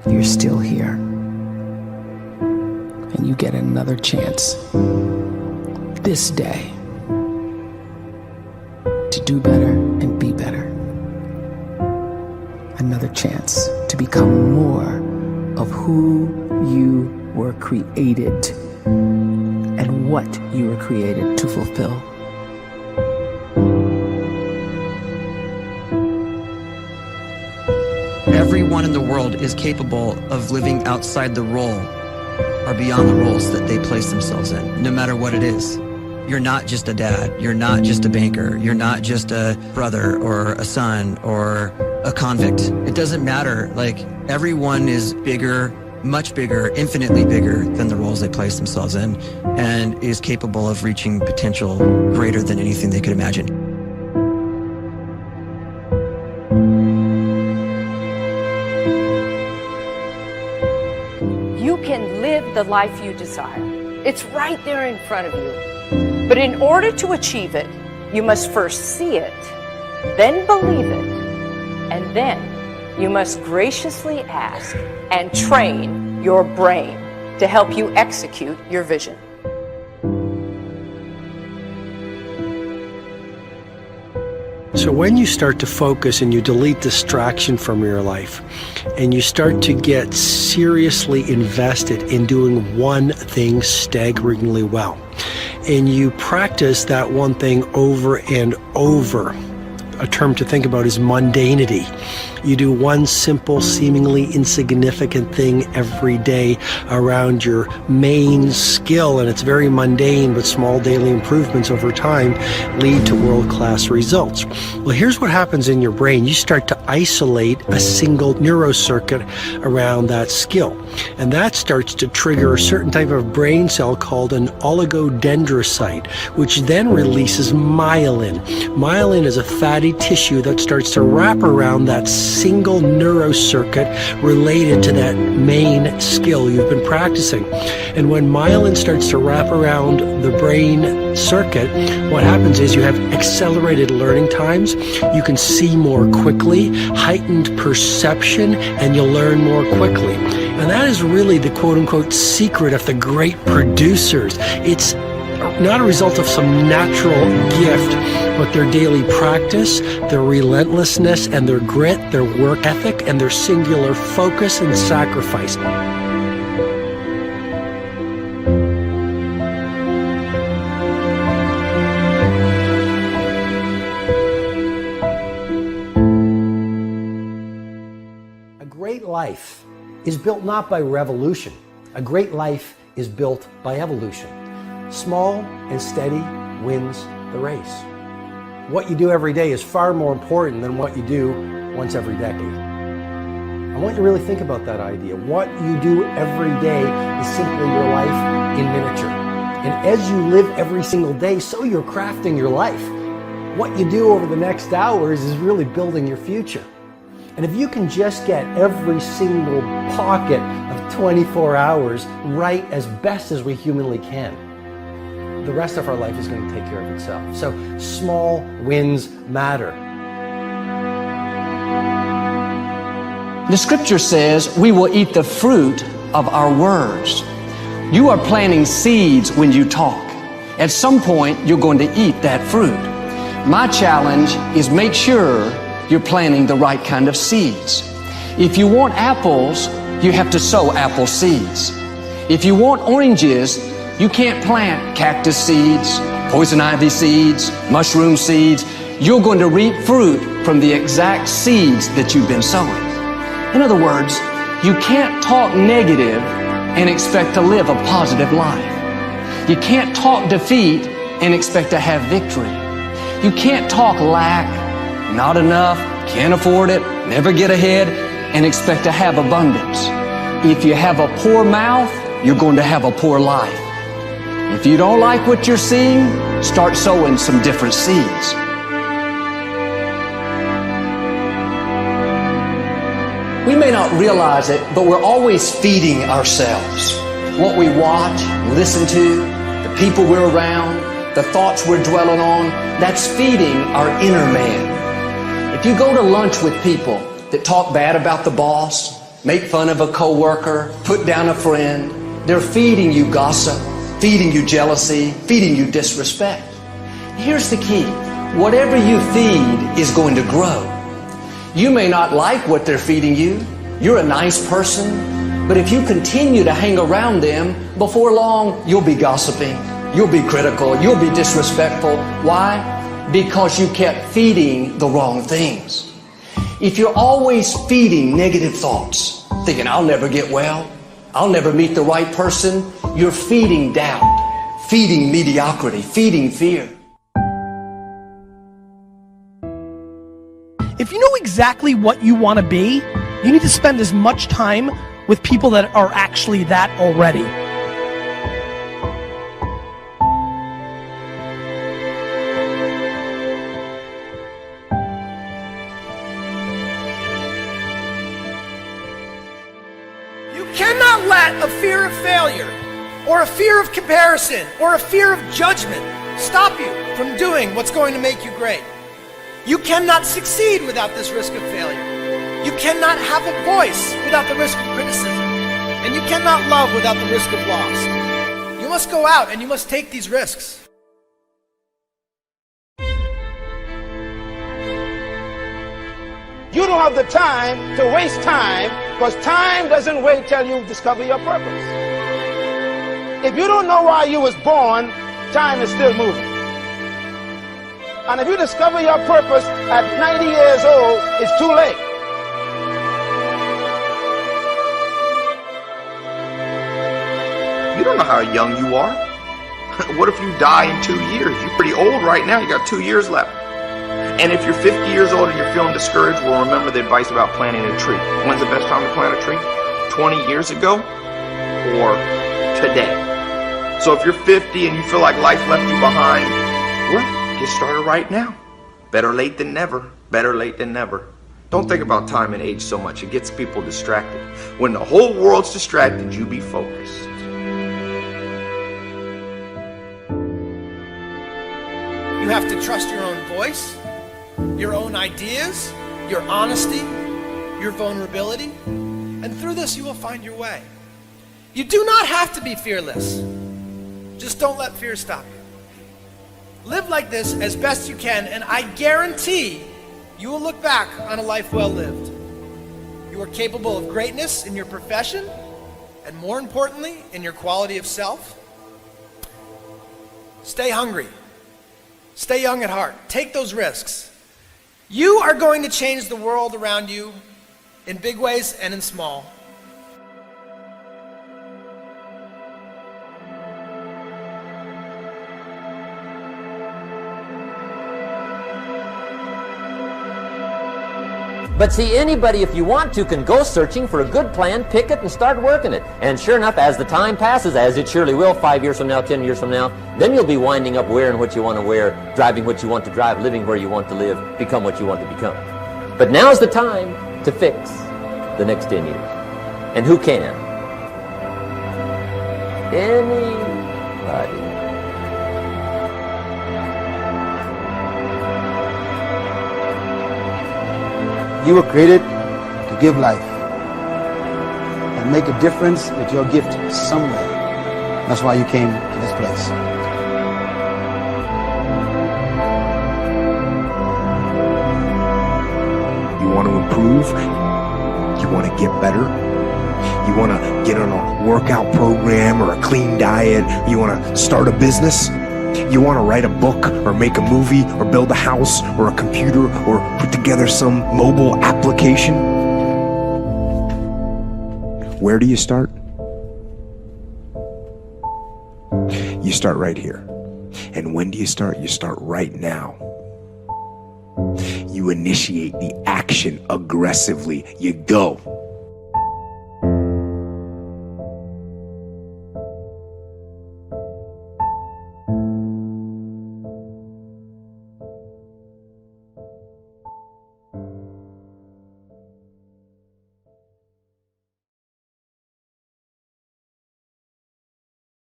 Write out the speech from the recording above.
you're still here. And you get another chance this day to do better and be better. Another chance to become more of who you were created and what you were created to fulfill. Everyone in the world is capable of living outside the role or beyond the roles that they place themselves in, no matter what it is. You're not just a dad, you're not just a banker, you're not just a brother or a son or a convict. It doesn't matter. Like, everyone is bigger, much bigger, infinitely bigger than the roles they place themselves in, and is capable of reaching potential greater than anything they could imagine. You can live the life you desire. It's right there in front of you. But in order to achieve it, you must first see it, then believe it, and then you must graciously ask and train your brain to help you execute your vision. So when you start to focus and you delete distraction from your life, and you start to get seriously invested in doing one thing staggeringly well, and you practice that one thing over and over, a term to think about is mundanity. You do one simple, seemingly insignificant thing every day around your main skill, and it's very mundane, but small daily improvements over time lead to world-class results. Well, here's what happens in your brain. You start to isolate a single neurocircuit around that skill, and that starts to trigger a certain type of brain cell called an oligodendrocyte, which then releases myelin. Myelin is a fatty tissue that starts to wrap around that single neurocircuit related to that main skill you've been practicing. And when myelin starts to wrap around the brain circuit, what happens is you have accelerated learning times, you can see more quickly, heightened perception, and you'll learn more quickly. And that is really the quote-unquote secret of the great producers. It's not a result of some natural gift, but their daily practice, their relentlessness and their grit, their work ethic, and their singular focus and sacrifice. A great life is built not by revolution. A great life is built by evolution. Small and steady wins the race. What you do every day is far more important than what you do once every decade. I want you to really think about that idea. What you do every day is simply your life in miniature. And as you live every single day, so you're crafting your life. What you do over the next hours is really building your future. And if you can just get every single pocket of 24 hours right as best as we humanly can, the rest of our life is going to take care of itself. So small wins matter. The scripture says we will eat the fruit of our words. You are planting seeds when you talk. At some point, you're going to eat that fruit. My challenge is make sure you're planting the right kind of seeds. If you want apples, you have to sow apple seeds. If you want oranges, you can't plant cactus seeds, poison ivy seeds, mushroom seeds. You're going to reap fruit from the exact seeds that you've been sowing. In other words, you can't talk negative and expect to live a positive life. You can't talk defeat and expect to have victory. You can't talk lack, not enough, can't afford it, never get ahead, and expect to have abundance. If you have a poor mouth, you're going to have a poor life. If you don't like what you're seeing, start sowing some different seeds. We may not realize it, but we're always feeding ourselves. What we watch, listen to, the people we're around, the thoughts we're dwelling on, that's feeding our inner man. If you go to lunch with people that talk bad about the boss, make fun of a coworker, put down a friend. They're feeding you gossip, feeding you jealousy, feeding you disrespect. Here's the key. Whatever you feed is going to grow. You may not like what they're feeding you. You're a nice person. But if you continue to hang around them, before long, you'll be gossiping. You'll be critical. You'll be disrespectful. Why? Because you kept feeding the wrong things. If you're always feeding negative thoughts, thinking, I'll never get well, I'll never meet the right person, you're feeding doubt, feeding mediocrity, feeding fear. If you know exactly what you want to be, you need to spend as much time with people that are actually that already. You cannot let a fear of failure, or a fear of comparison, or a fear of judgment stop you from doing what's going to make you great. You cannot succeed without this risk of failure. You cannot have a voice without the risk of criticism. And you cannot love without the risk of loss. You must go out and you must take these risks. You don't have the time to waste time, because time doesn't wait till you discover your purpose. If you don't know why you was born, time is still moving. And if you discover your purpose at 90 years old, it's too late. You don't know how young you are. What if you die in 2 years? You're pretty old right now. You got 2 years left. And if you're 50 years old and you're feeling discouraged, well, remember the advice about planting a tree. When's the best time to plant a tree? 20 years ago or today? So if you're 50 and you feel like life left you behind, well, get started right now. Better late than never. Better late than never. Don't think about time and age so much. It gets people distracted. When the whole world's distracted, you be focused. You have to trust your own voice, your own ideas, your honesty, your vulnerability, and through this you will find your way. You do not have to be fearless. Just don't let fear stop you. Live like this as best you can, and I guarantee you will look back on a life well lived. You are capable of greatness in your profession, and more importantly, in your quality of self. Stay hungry. Stay young at heart. Take those risks. You are going to change the world around you in big ways and in small. But see, anybody, if you want to, can go searching for a good plan, pick it, and start working it. And sure enough, as the time passes, as it surely will 5 years from now, 10 years from now, then you'll be winding up wearing what you want to wear, driving what you want to drive, living where you want to live, become what you want to become. But now's the time to fix the next 10 years. And who can? Anybody. You were created to give life and make a difference with your gift somewhere. That's why you came to this place. You want to improve? You want to get better? You want to get on a workout program or a clean diet? You want to start a business? You want to write a book or make a movie or build a house or a computer or put together some mobile application? Where do you start? You start right here. And when do you start? You start right now. You initiate the action aggressively. You go.